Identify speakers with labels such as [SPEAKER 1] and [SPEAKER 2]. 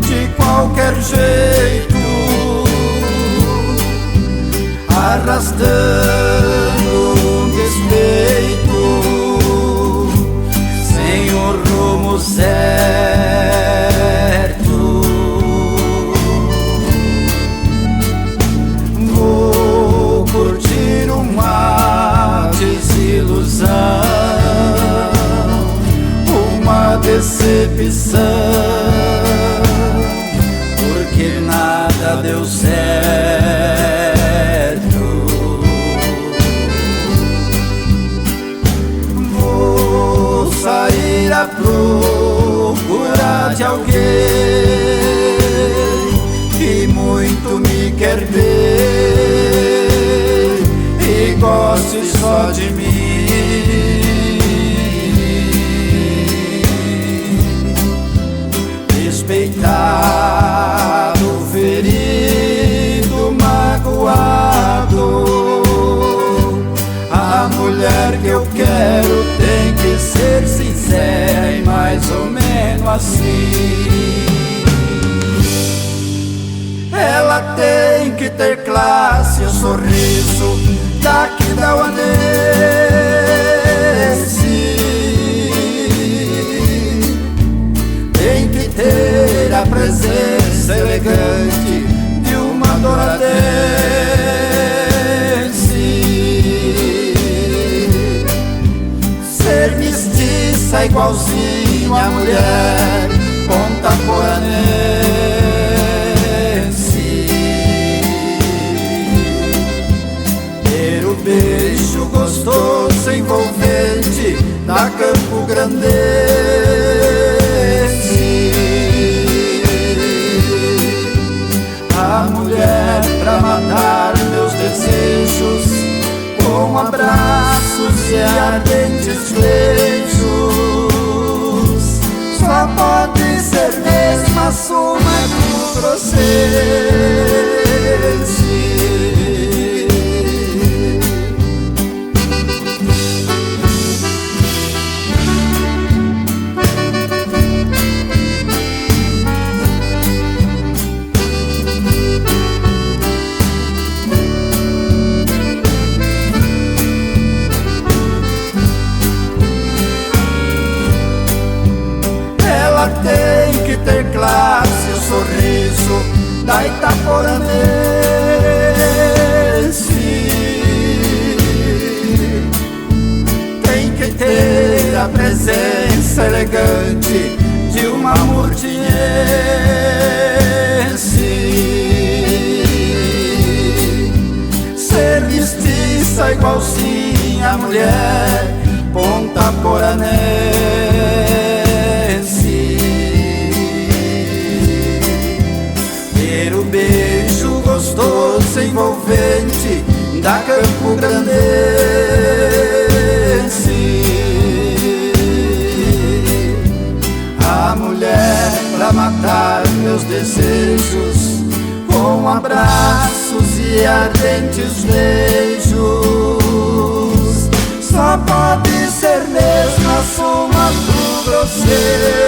[SPEAKER 1] De qualquer jeito, arrastando despeito, sem o rumo certo. Vou curtir uma desilusão, uma decepção, porque nada deu certo. Vou sair à procura de alguém que muito me quer ver e goste só de mim. Respeitado, ferido, magoado, a mulher que eu quero tem que ser sincera e mais ou menos assim. Ela tem que ter classe, o sorriso daqui da Uanense. Tem que ter a presença elegante de uma douradense. Ser mestiça igualzinho a mulher contemporanense. Ter o beijo gostoso envolvente da Campo Grande. A mulher pra matar meus desejos, com abraços e ardentes beijos. Só pode ser mesmo a suma do processo. Tem que ter classe, o sorriso da Itaporanense. Tem que ter a presença elegante de uma murtiense. Ser mestiça igualzinha a mulher pontaporanense. Beijo gostoso envolvente da Campo Grandense. A mulher pra matar meus desejos, com abraços e ardentes beijos. Só pode ser mesmo a suma do grosseiro.